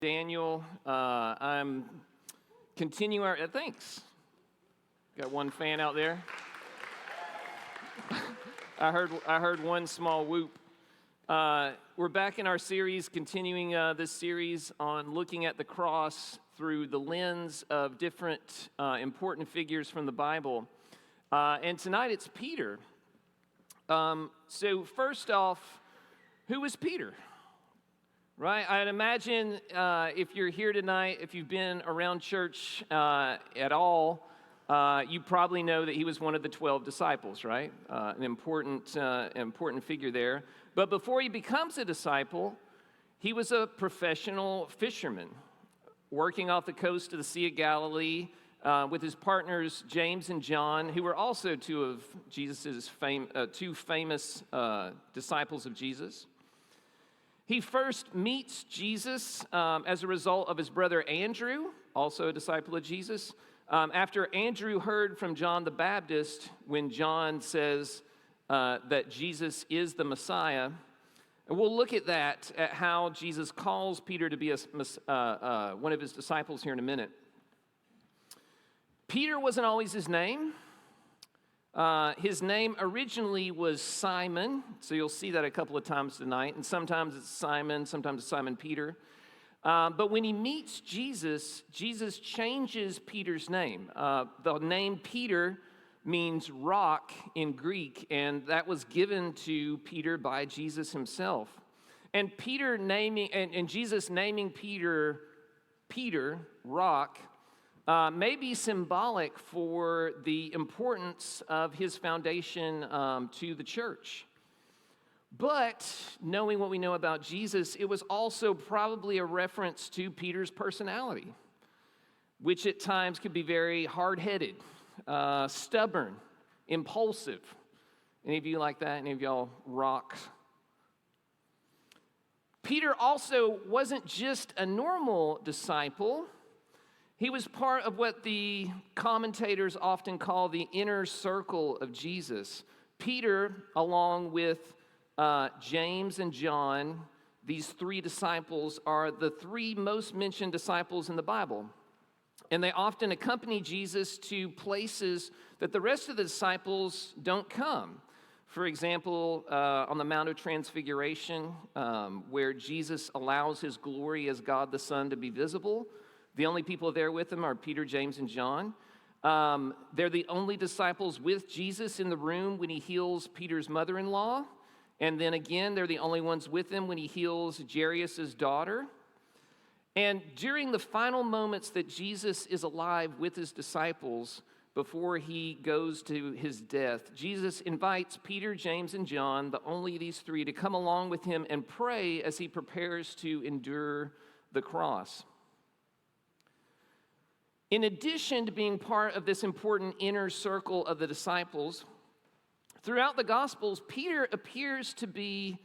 Daniel. I'm continuing our, thanks. Got one fan out there. I heard one small whoop. We're back in our series, continuing this series on looking at the cross through the lens of different important figures from the Bible. And tonight it's Peter. So first off, who was Peter? Right? I'd imagine if you're here tonight, if you've been around church at all, you probably know that he was one of the 12 disciples, right? An important figure there. But before he becomes a disciple, he was a professional fisherman working off the coast of the Sea of Galilee with his partners James and John, who were also two of Jesus's two famous disciples of Jesus. He first meets Jesus as a result of his brother Andrew, also a disciple of Jesus. After Andrew heard from John the Baptist when John says that Jesus is the Messiah. And we'll look at that, at how Jesus calls Peter to be one of his disciples here in a minute. Peter wasn't always his name. His name originally was Simon, so you'll see that a couple of times tonight, and sometimes it's Simon, sometimes it's Simon Peter. But when he meets Jesus, Jesus changes Peter's name. The name Peter means rock in Greek, and that was given to Peter by Jesus himself. And Jesus naming Peter, rock, may be symbolic for the importance of his foundation to the church. But knowing what we know about Jesus, it was also probably a reference to Peter's personality, which at times could be very hard-headed, stubborn, impulsive. Any of you like that? Any of y'all rock? Peter also wasn't just a normal disciple. He was part of what the commentators often call the inner circle of Jesus. Peter, along with James and John, these three disciples are the three most mentioned disciples in the Bible. And they often accompany Jesus to places that the rest of the disciples don't come. For example, on the Mount of Transfiguration, where Jesus allows his glory as God the Son to be visible. The only people there with him are Peter, James, and John. They're the only disciples with Jesus in the room when he heals Peter's mother-in-law. And then again, they're the only ones with him when he heals Jairus' daughter. And during the final moments that Jesus is alive with his disciples before he goes to his death, Jesus invites Peter, James, and John, the only these three, to come along with him and pray as he prepares to endure the cross. In addition to being part of this important inner circle of the disciples, throughout the Gospels, Peter appears to be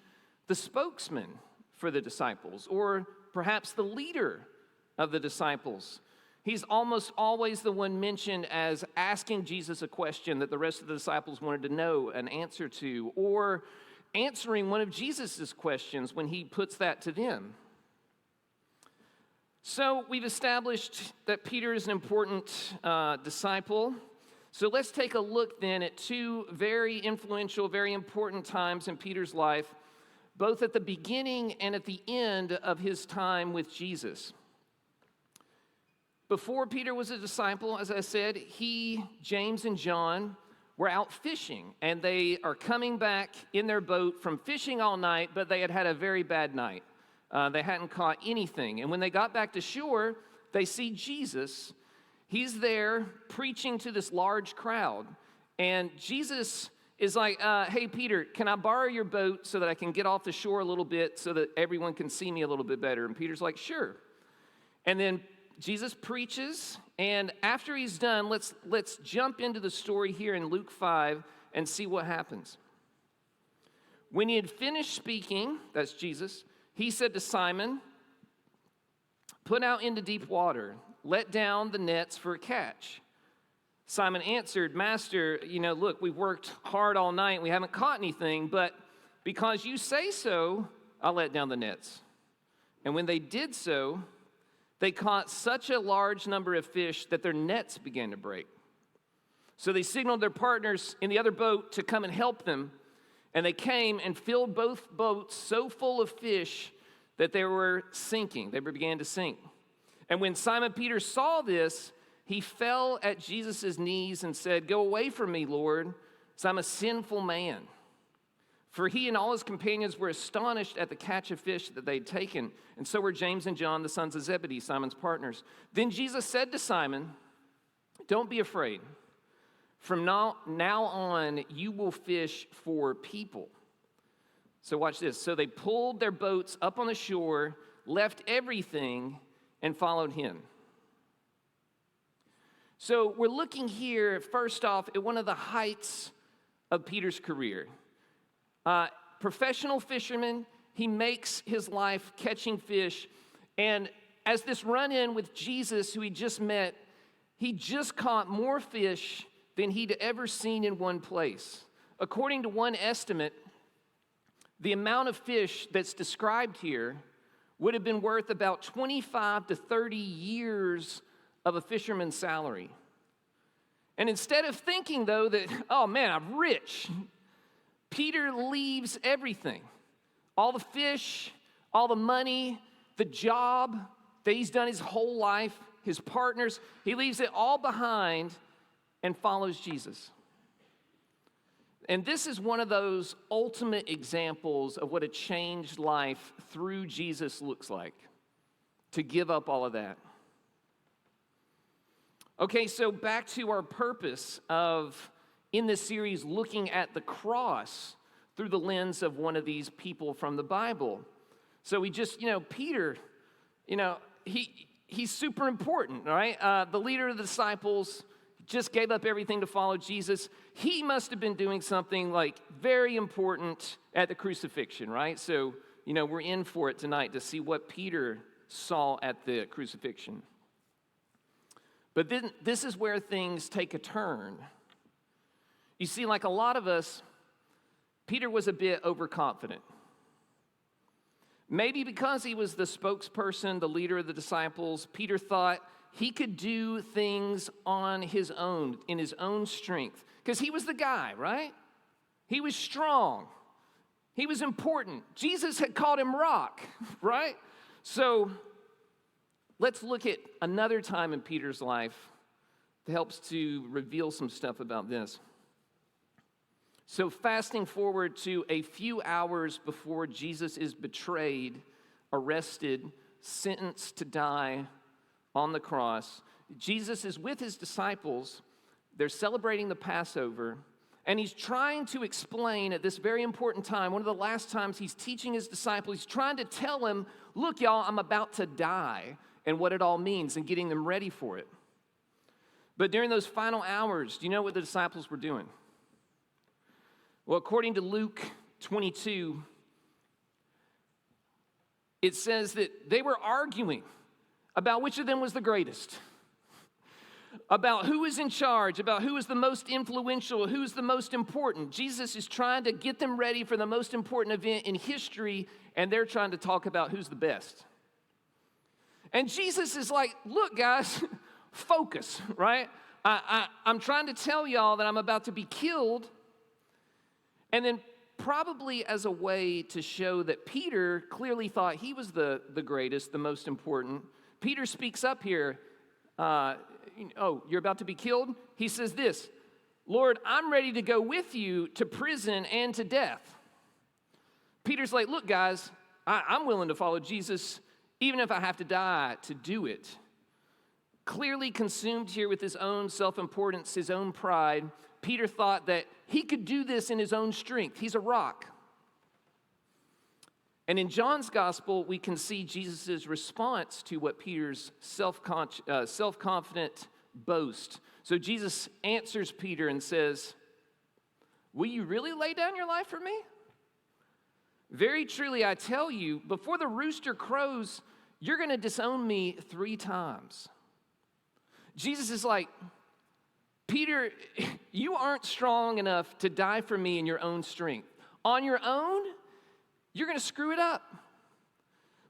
the spokesman for the disciples, or perhaps the leader of the disciples. He's almost always the one mentioned as asking Jesus a question that the rest of the disciples wanted to know an answer to, or answering one of Jesus' questions when he puts that to them. So we've established that Peter is an important disciple. So let's take a look then at two very influential, very important times in Peter's life, both at the beginning and at the end of his time with Jesus. Before Peter was a disciple, as I said, he, James, and John were out fishing, and they are coming back in their boat from fishing all night, but they had had a very bad night. They hadn't caught anything. And when they got back to shore, they see Jesus. He's there preaching to this large crowd. And Jesus is like, hey, Peter, can I borrow your boat so that I can get off the shore a little bit so that everyone can see me a little bit better? And Peter's like, sure. And then Jesus preaches. And after he's done, let's jump into the story here in Luke 5 and see what happens. When he had finished speaking, that's Jesus, he said to Simon, "Put out into deep water, let down the nets for a catch." Simon answered, "Master, look, we've worked hard all night. We haven't caught anything, but because you say so, I'll let down the nets." And when they did so, They caught such a large number of fish that their nets began to break. So they signaled their partners in the other boat to come and help them. And they came and filled both boats so full of fish that they were sinking. They began to sink. And when Simon Peter saw this, he fell at Jesus' knees and said, "Go away from me, Lord, because I'm a sinful man." For he and all his companions were astonished at the catch of fish that they'd taken, and so were James and John, the sons of Zebedee, Simon's partners. Then Jesus said to Simon, "Don't be afraid. From now on, you will fish for people." So watch this. So they pulled their boats up on the shore, left everything, and followed him. So we're looking here, first off, at one of the heights of Peter's career. Professional fisherman, he makes his life catching fish. And as this run-in with Jesus, who he just met, he just caught more fish than he'd ever seen in one place. According to one estimate, the amount of fish that's described here would have been worth about 25 to 30 years of a fisherman's salary. And instead of thinking, though, that, oh man, I'm rich, Peter leaves everything. All the fish, all the money, the job that he's done his whole life, his partners, he leaves it all behind and follows Jesus. And this is one of those ultimate examples of what a changed life through Jesus looks like, to give up all of that. Okay, so back to our purpose of, in this series, looking at the cross through the lens of one of these people from the Bible. So we just, Peter, he's super important, right? The leader of the disciples, just gave up everything to follow Jesus. He must have been doing something like very important at the crucifixion, right? So, we're in for it tonight to see what Peter saw at the crucifixion. But then this is where things take a turn. You see, like a lot of us, Peter was a bit overconfident. Maybe because he was the spokesperson, the leader of the disciples, Peter thought he could do things on his own, in his own strength. Because he was the guy, right? He was strong. He was important. Jesus had called him rock, right? So let's look at another time in Peter's life that helps to reveal some stuff about this. So fasting forward to a few hours before Jesus is betrayed, arrested, sentenced to die on the cross, Jesus is with his disciples. They're celebrating the Passover, and he's trying to explain at this very important time, one of the last times he's teaching his disciples, he's trying to tell them, look, y'all, I'm about to die, and what it all means, and getting them ready for it. But during those final hours, do you know what the disciples were doing? Well, according to Luke 22, it says that they were arguing about which of them was the greatest, about who was in charge, about who was the most influential, who was the most important. Jesus is trying to get them ready for the most important event in history, and they're trying to talk about who's the best. And Jesus is like, look, guys, focus, right? I'm trying to tell y'all that I'm about to be killed. And then probably as a way to show that Peter clearly thought he was the greatest, the most important, Peter speaks up here. You're about to be killed? He says this, Lord, I'm ready to go with you to prison and to death. Peter's like, look, guys, I'm willing to follow Jesus even if I have to die to do it. Clearly consumed here with his own self-importance, his own pride, Peter thought that he could do this in his own strength. He's a rock. And in John's gospel, we can see Jesus' response to what Peter's self-confident boast. So Jesus answers Peter and says, will you really lay down your life for me? Very truly, I tell you, before the rooster crows, you're going to disown me 3 times. Jesus is like, Peter, you aren't strong enough to die for me in your own strength. On your own, you're going to screw it up.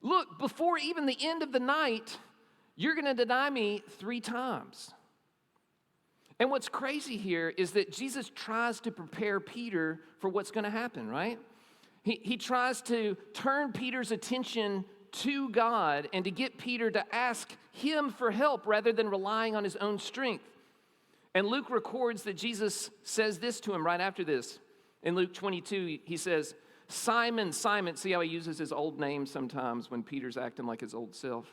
Look, before even the end of the night, you're going to deny me 3 times. And what's crazy here is that Jesus tries to prepare Peter for what's going to happen, right? He tries to turn Peter's attention to God and to get Peter to ask him for help rather than relying on his own strength. And Luke records that Jesus says this to him right after this. In Luke 22, he says, Simon, Simon, see how he uses his old name sometimes when Peter's acting like his old self.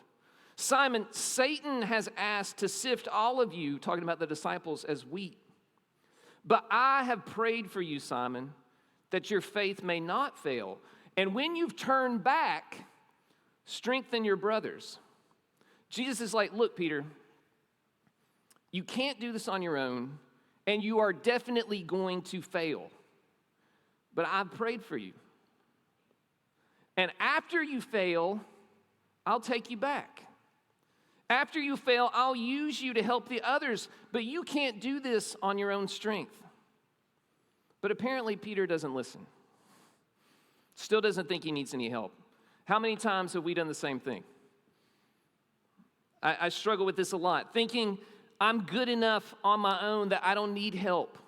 Simon, Satan has asked to sift all of you, talking about the disciples, as wheat. But I have prayed for you, Simon, that your faith may not fail. And when you've turned back, strengthen your brothers. Jesus is like, look, Peter, you can't do this on your own, and you are definitely going to fail. But I've prayed for you. And after you fail, I'll take you back. After you fail, I'll use you to help the others, but you can't do this on your own strength. But apparently, Peter doesn't listen. Still doesn't think he needs any help. How many times have we done the same thing? I struggle with this a lot, thinking I'm good enough on my own that I don't need help.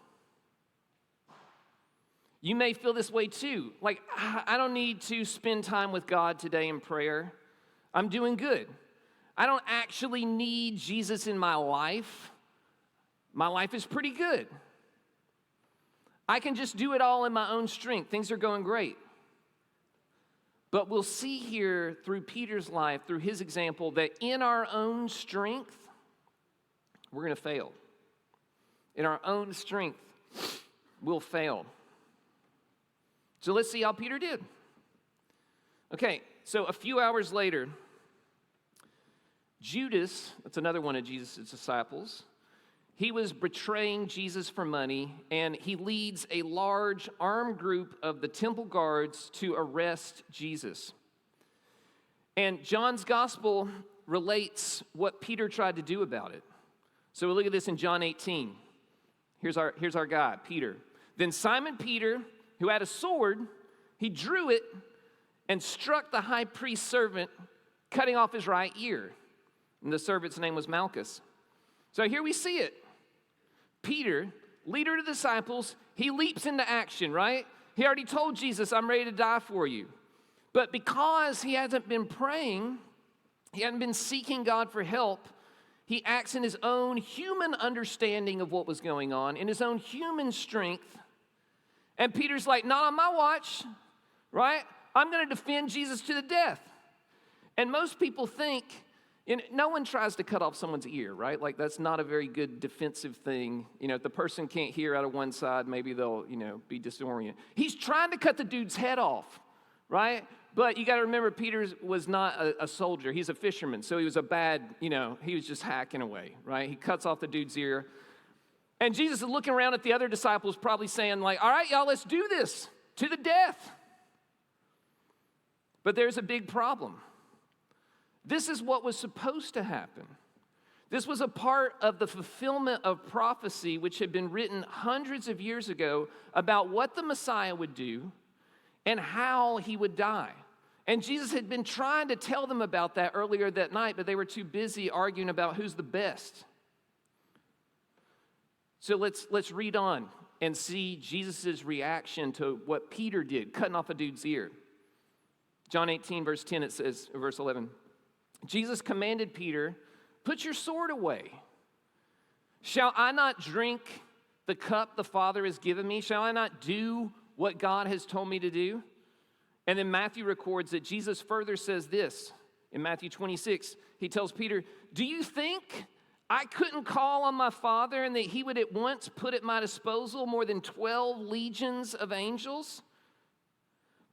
You may feel this way too. Like, I don't need to spend time with God today in prayer. I'm doing good. I don't actually need Jesus in my life. My life is pretty good. I can just do it all in my own strength. Things are going great. But we'll see here through Peter's life, through his example, that in our own strength, we're going to fail. In our own strength, we'll fail. So let's see how Peter did. Okay, so a few hours later, Judas, that's another one of Jesus' disciples, he was betraying Jesus for money, and he leads a large armed group of the temple guards to arrest Jesus. And John's gospel relates what Peter tried to do about it. So we look at this in John 18. Here's our guy, Peter. Then Simon Peter, who had a sword, he drew it and struck the high priest's servant, cutting off his right ear. And the servant's name was Malchus. So here we see it. Peter, leader of the disciples, he leaps into action, right? He already told Jesus, I'm ready to die for you. But because he hasn't been praying, he hadn't been seeking God for help, he acts in his own human understanding of what was going on, in his own human strength. And Peter's like, not on my watch, right? I'm going to defend Jesus to the death. And most people think, no one tries to cut off someone's ear, right? Like, that's not a very good defensive thing. If the person can't hear out of one side, maybe they'll, be disoriented. He's trying to cut the dude's head off, right? But you got to remember, Peter was not a soldier. He's a fisherman, so he was a bad, he was just hacking away, right? He cuts off the dude's ear. And Jesus is looking around at the other disciples, probably saying, like, all right, y'all, let's do this to the death. But there's a big problem. This is what was supposed to happen. This was a part of the fulfillment of prophecy which had been written hundreds of years ago about what the Messiah would do and how he would die. And Jesus had been trying to tell them about that earlier that night, but they were too busy arguing about who's the best. So let's read on and see Jesus' reaction to what Peter did, cutting off a dude's ear. John 18, verse 10, it says, verse 11, Jesus commanded Peter, put your sword away. Shall I not drink the cup the Father has given me? Shall I not do what God has told me to do? And then Matthew records that Jesus further says this. In Matthew 26, he tells Peter, do you think I couldn't call on my Father and that he would at once put at my disposal more than 12 legions of angels?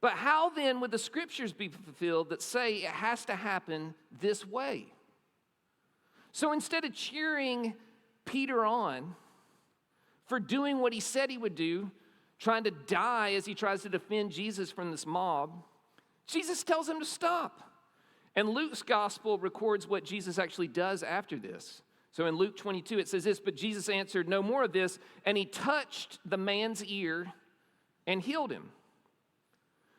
But how then would the scriptures be fulfilled that say it has to happen this way? So instead of cheering Peter on for doing what he said he would do, trying to die as he tries to defend Jesus from this mob, Jesus tells him to stop. And Luke's gospel records what Jesus actually does after this. So in Luke 22, it says this, but Jesus answered, no more of this, and he touched the man's ear and healed him.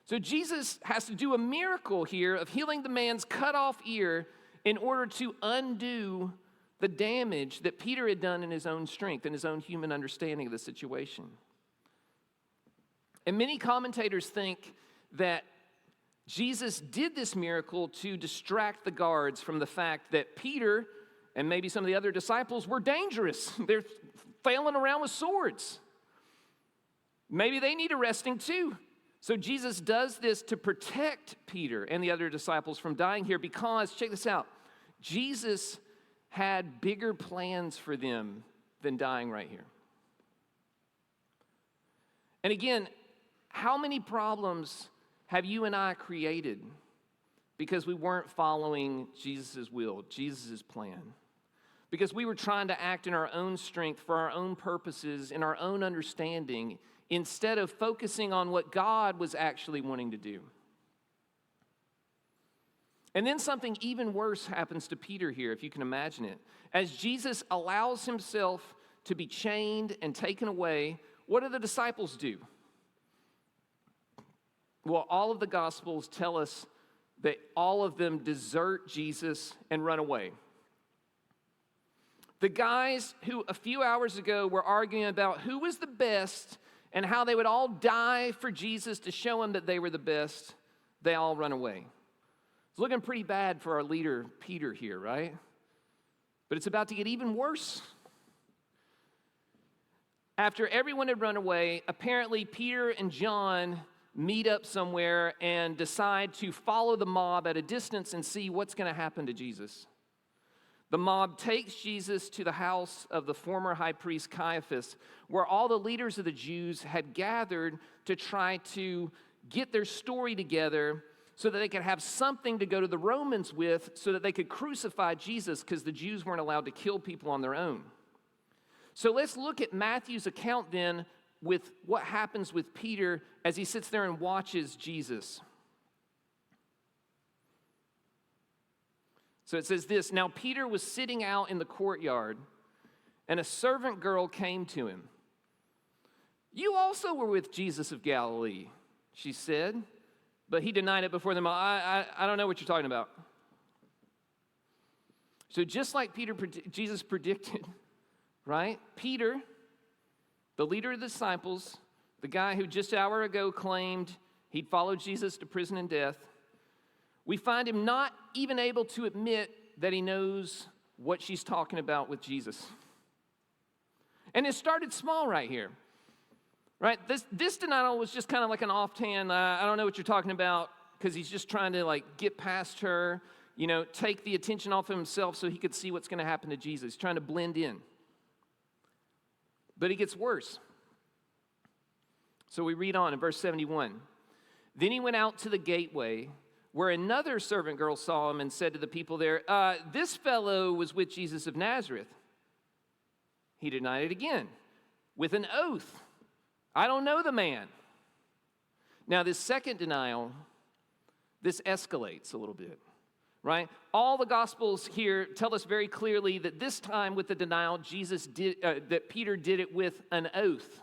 So Jesus has to do a miracle here of healing the man's cut off ear, in order to undo the damage that Peter had done in his own strength and his own human understanding of the situation. And many commentators think that Jesus did this miracle to distract the guards from the fact that Peter and maybe some of the other disciples were dangerous. They're flailing around with swords. Maybe they need arresting too. So Jesus does this to protect Peter and the other disciples from dying here because, check this out, Jesus had bigger plans for them than dying right here. And again, how many problems have you and I created because we weren't following Jesus' will, Jesus' plan? Because we were trying to act in our own strength for our own purposes, in our own understanding, instead of focusing on what God was actually wanting to do. And then something even worse happens to Peter here, if you can imagine it. As Jesus allows himself to be chained and taken away, what do the disciples do? Well, all of the Gospels tell us that all of them desert Jesus and run away. The guys who a few hours ago were arguing about who was the best and how they would all die for Jesus to show him that they were the best, they all run away. It's looking pretty bad for our leader, Peter, here, right? But it's about to get even worse. After everyone had run away, apparently Peter and John meet up somewhere and decide to follow the mob at a distance and see what's going to happen to Jesus. The mob takes Jesus to the house of the former high priest Caiaphas, where all the leaders of the Jews had gathered to try to get their story together so that they could have something to go to the Romans with so that they could crucify Jesus because the Jews weren't allowed to kill people on their own. So let's look at Matthew's account then with what happens with Peter as he sits there and watches Jesus. So it says this, "Now Peter was sitting out in the courtyard, and a servant girl came to him. 'You also were with Jesus of Galilee,' she said, but he denied it before them. I don't know what you're talking about." So just like Jesus predicted, right? Peter, the leader of the disciples, the guy who just an hour ago claimed he'd followed Jesus to prison and death, we find him not even able to admit that he knows what she's talking about with Jesus. And it started small right here, right? This denial was just kind of like an offhand, I don't know what you're talking about, because he's just trying to like get past her, take the attention off of himself so he could see what's going to happen to Jesus. He's trying to blend in. But it gets worse. So we read on in verse 71. "Then he went out to the gateway, where another servant girl saw him and said to the people there, 'This fellow was with Jesus of Nazareth.' He denied it again with an oath. 'I don't know the man.' Now this second denial, this escalates a little bit, right? All the Gospels here tell us very clearly that this time with the denial, that Peter did it with an oath,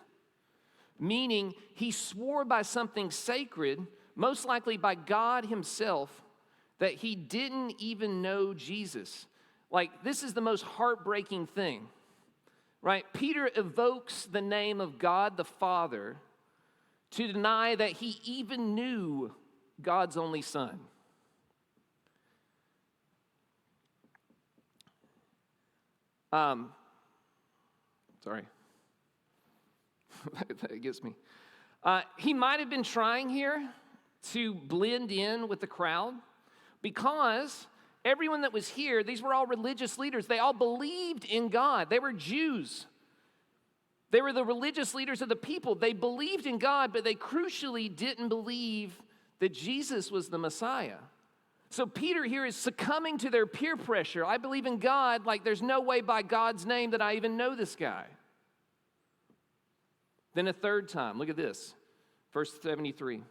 meaning he swore by something sacred, most likely by God himself, that he didn't even know Jesus. Like, this is the most heartbreaking thing, right? Peter evokes the name of God the Father to deny that he even knew God's only Son. Sorry. That gets me. He might have been trying here to blend in with the crowd because everyone that was here, these were all religious leaders. They all believed in God. They were Jews. They were the religious leaders of the people. They believed in God, but they crucially didn't believe that Jesus was the Messiah. So Peter here is succumbing to their peer pressure. I believe in God, like there's no way by God's name that I even know this guy. Then a third time, look at this, verse 73.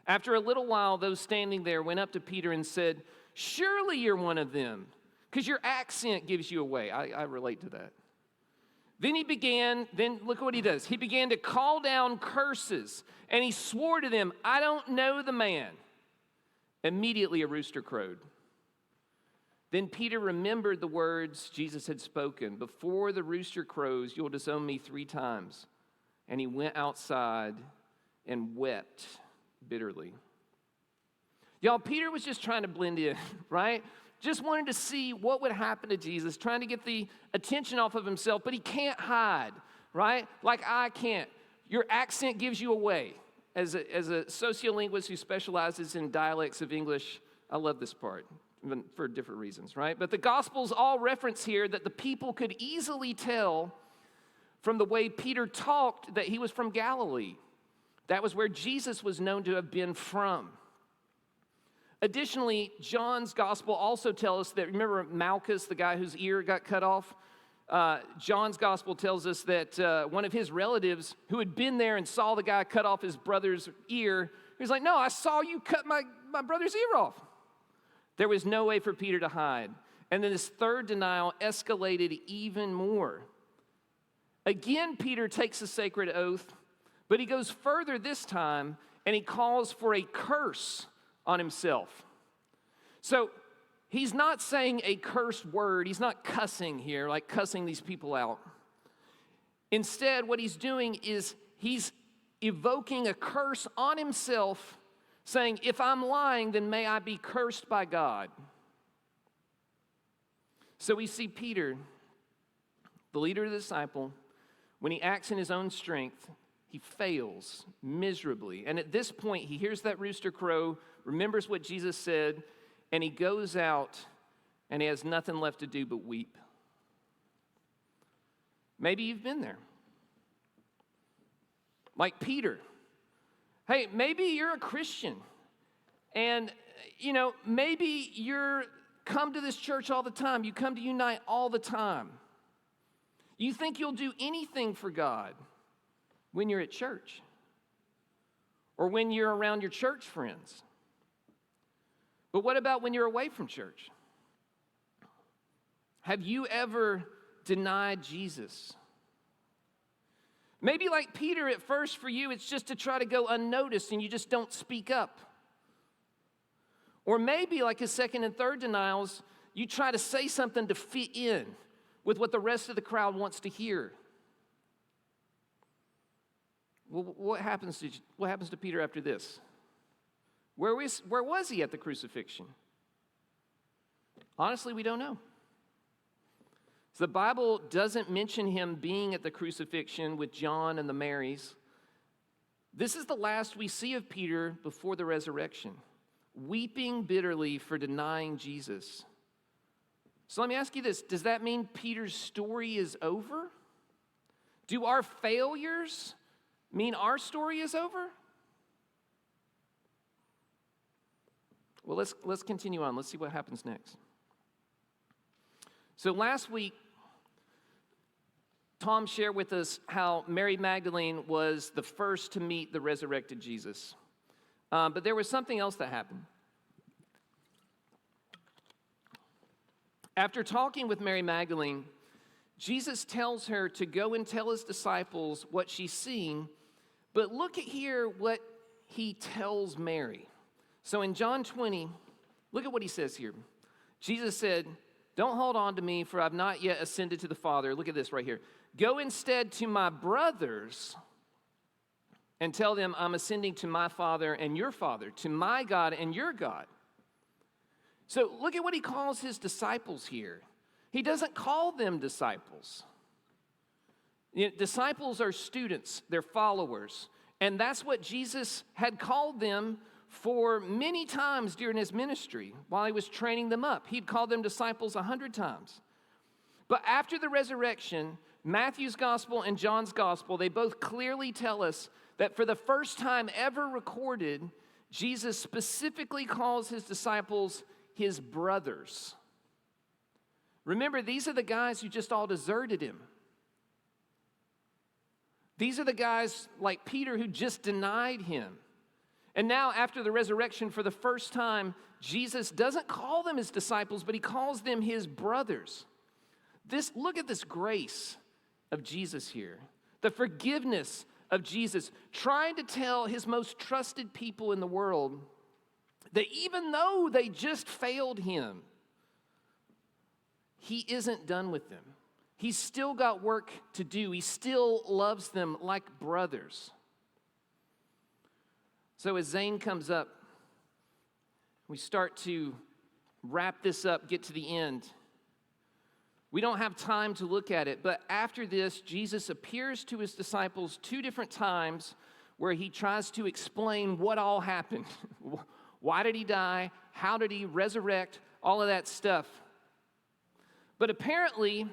"After a little while, those standing there went up to Peter and said, 'Surely you're one of them, because your accent gives you away.'" I relate to that. Then look what he does. He began to call down curses, and he swore to them, "I don't know the man." Immediately a rooster crowed. Then Peter remembered the words Jesus had spoken. Before the rooster crows, you'll disown me 3 times. And he went outside and wept bitterly. Y'all, Peter was just trying to blend in, right? Just wanted to see what would happen to Jesus, trying to get the attention off of himself, but he can't hide, right? Like I can't. Your accent gives you away. As a sociolinguist who specializes in dialects of English, I love this part, even for different reasons, right? But the Gospels all reference here that the people could easily tell from the way Peter talked that he was from Galilee. That was where Jesus was known to have been from. Additionally, John's Gospel also tells us that, remember Malchus, the guy whose ear got cut off? John's Gospel tells us that one of his relatives who had been there and saw the guy cut off his brother's ear, he was like, no, I saw you cut my brother's ear off. There was no way for Peter to hide. And then this third denial escalated even more. Again, Peter takes a sacred oath, but he goes further this time, and he calls for a curse on himself. So he's not saying a cursed word. He's not cussing here, like cussing these people out. Instead, what he's doing is he's evoking a curse on himself, saying, if I'm lying, then may I be cursed by God. So we see Peter, the leader of the disciple, when he acts in his own strength, he fails miserably. And at this point, he hears that rooster crow, remembers what Jesus said, and he goes out and he has nothing left to do but weep. Maybe you've been there. Like Peter. Hey, maybe you're a Christian. And, maybe you're come to this church all the time. You come to Unite all the time. You think you'll do anything for God when you're at church or when you're around your church friends. But what about when you're away from church? Have you ever denied Jesus? Maybe like Peter, at first for you, it's just to try to go unnoticed and you just don't speak up. Or maybe like his second and third denials, you try to say something to fit in with what the rest of the crowd wants to hear. Well, what happens to Peter after this? Where was he at the crucifixion? Honestly, we don't know. So the Bible doesn't mention him being at the crucifixion with John and the Marys. This is the last we see of Peter before the resurrection, weeping bitterly for denying Jesus. So let me ask you this. Does that mean Peter's story is over? Do our failures mean our story is over? Well, let's continue on. Let's see what happens next. So last week, Tom shared with us how Mary Magdalene was the first to meet the resurrected Jesus. But there was something else that happened. After talking with Mary Magdalene, Jesus tells her to go and tell his disciples what she's seen, but look at here what he tells Mary. So in John 20, look at what he says here. Jesus said, don't hold on to me, for I've not yet ascended to the Father. Look at this right here. Go instead to my brothers and tell them I'm ascending to my Father and your Father, to my God and your God. So look at what he calls his disciples here. He doesn't call them disciples. Disciples are students, they're followers. And that's what Jesus had called them for many times during his ministry while he was training them up. He'd called them disciples 100 times. But after the resurrection, Matthew's gospel and John's gospel, they both clearly tell us that for the first time ever recorded, Jesus specifically calls his disciples his brothers. Remember, these are the guys who just all deserted him. These are the guys like Peter who just denied him. And now, after the resurrection, for the first time, Jesus doesn't call them his disciples, but he calls them his brothers. Look at this grace of Jesus here. The forgiveness of Jesus, trying to tell his most trusted people in the world that even though they just failed him, he isn't done with them. He's still got work to do. He still loves them like brothers. So as Zane comes up, we start to wrap this up, get to the end. We don't have time to look at it, but after this, Jesus appears to his disciples 2 different times where he tries to explain what all happened. Why did he die? How did he resurrect? All of that stuff. But apparently,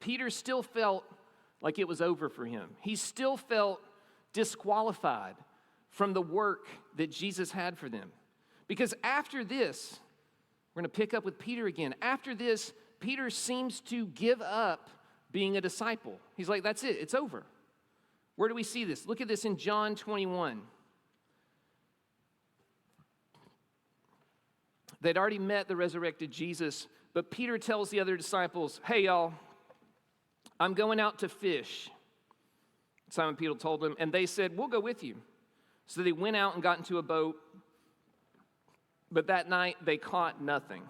Peter still felt like it was over for him. He still felt disqualified from the work that Jesus had for them. Because after this, we're going to pick up with Peter again. After this, Peter seems to give up being a disciple. He's like, that's it, it's over. Where do we see this? Look at this in John 21. They'd already met the resurrected Jesus, but Peter tells the other disciples, hey, y'all, I'm going out to fish. Simon Peter told them, and they said, we'll go with you. So they went out and got into a boat, but that night they caught nothing.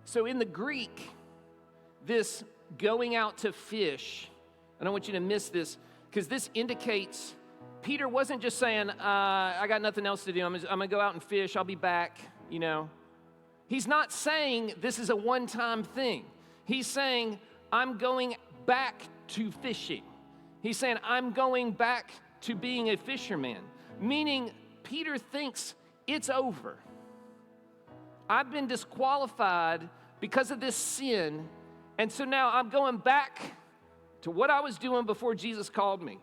So in the Greek, this going out to fish, I don't want you to miss this, because this indicates Peter wasn't just saying, I got nothing else to do. I'm going to go out and fish. I'll be back, you know. He's not saying this is a one-time thing. He's saying, I'm going back to fishing. He's saying, I'm going back to being a fisherman. Meaning, Peter thinks it's over. I've been disqualified because of this sin, and so now I'm going back to what I was doing before Jesus called me.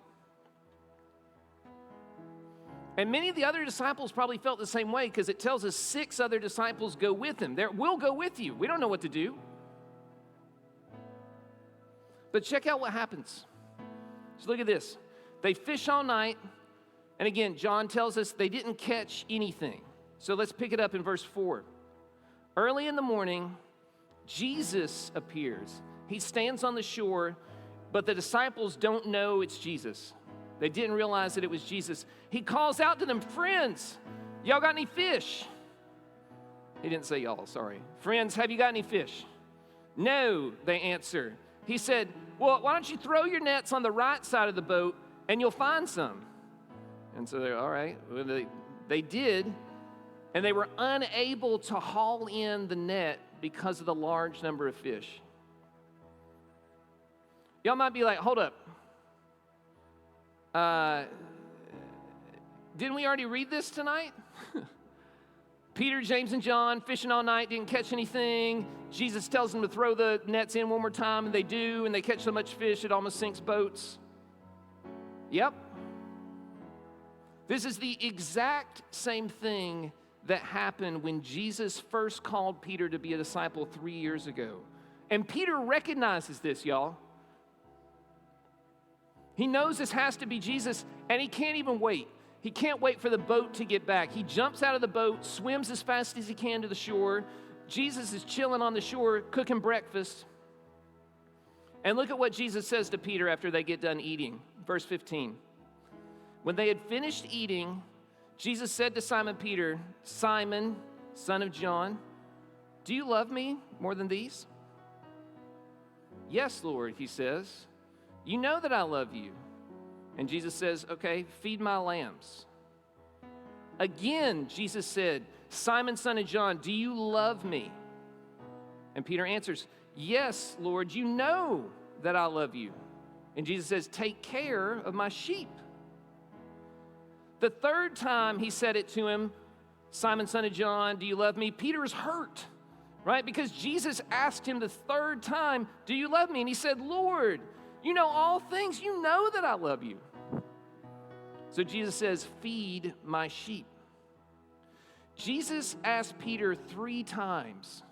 And many of the other disciples probably felt the same way, because it tells us 6 other disciples go with him. We'll go with you. We don't know what to do. But check out what happens. So look at this. They fish all night. And again, John tells us they didn't catch anything. So let's pick it up in verse 4. Early in the morning, Jesus appears. He stands on the shore, but the disciples don't know it's Jesus. They didn't realize that it was Jesus. He calls out to them, friends, y'all got any fish? He didn't say y'all, sorry. Friends, have you got any fish? No, they answer. He said, well, why don't you throw your nets on the right side of the boat and you'll find some. And so they're all right. Well, they did, and they were unable to haul in the net because of the large number of fish. Y'all might be like, hold up. Didn't we already read this tonight? Peter, James, and John fishing all night, didn't catch anything. Jesus tells them to throw the nets in one more time, and they do, and they catch so much fish it almost sinks boats. Yep. This is the exact same thing that happened when Jesus first called Peter to be a disciple 3 years ago. And Peter recognizes this, y'all. He knows this has to be Jesus, and he can't even wait. He can't wait for the boat to get back. He jumps out of the boat, swims as fast as he can to the shore. Jesus is chilling on the shore, cooking breakfast. And look at what Jesus says to Peter after they get done eating. Verse 15. When they had finished eating, Jesus said to Simon Peter, Simon, son of John, do you love me more than these? Yes, Lord, he says. You know that I love you. And Jesus says, okay, feed my lambs. Again, Jesus said, Simon, son of John, do you love me? And Peter answers, yes, Lord, you know that I love you. And Jesus says, take care of my sheep. The third time he said it to him, Simon, son of John, do you love me? Peter's hurt, right? Because Jesus asked him the third time, do you love me? And he said, Lord, you know all things. You know that I love you. So Jesus says, feed my sheep. Jesus asked Peter 3 times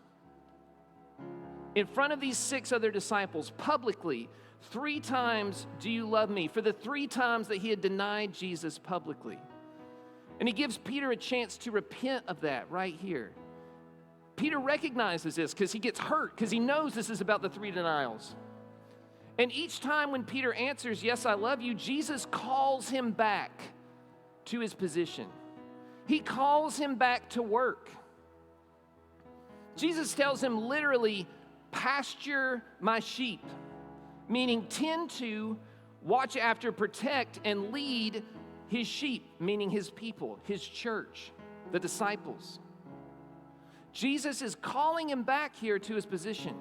in front of these 6 other disciples publicly, 3 times, do you love me? For the 3 times that he had denied Jesus publicly. And he gives Peter a chance to repent of that right here. Peter recognizes this because he gets hurt, because he knows this is about the 3 denials. And each time when Peter answers, yes, I love you, Jesus calls him back to his position. He calls him back to work. Jesus tells him literally, pasture my sheep, meaning tend to, watch after, protect, and lead his sheep, meaning his people, his church, the disciples. Jesus is calling him back here to his position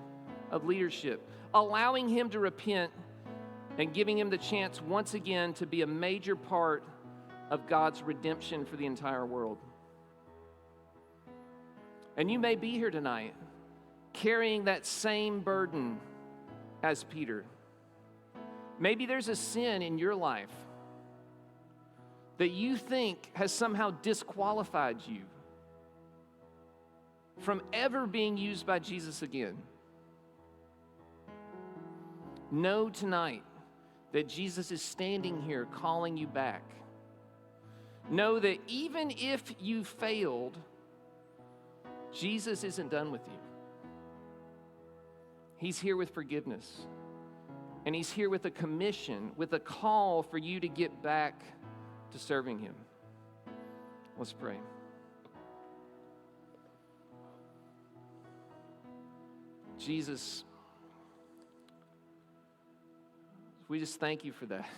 of leadership, allowing him to repent and giving him the chance once again to be a major part of God's redemption for the entire world. And you may be here tonight carrying that same burden as Peter. Maybe there's a sin in your life that you think has somehow disqualified you from ever being used by Jesus again. Know tonight that Jesus is standing here calling you back. Know that even if you failed, Jesus isn't done with you. He's here with forgiveness. And he's here with a commission, with a call for you to get back to serving him. Let's pray. Jesus, we just thank you for that.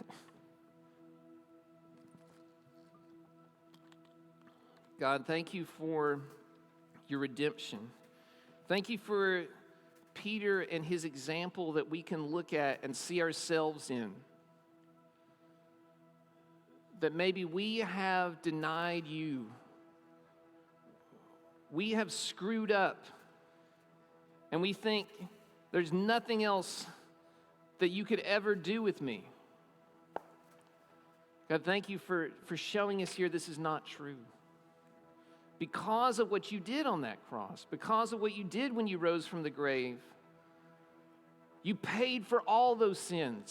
God, thank you for your redemption. Thank you for Peter and his example that we can look at and see ourselves in. That maybe we have denied you. We have screwed up. And we think there's nothing else that you could ever do with me. God, thank you for showing us here this is not true. Because of what you did on that cross, because of what you did when you rose from the grave, you paid for all those sins.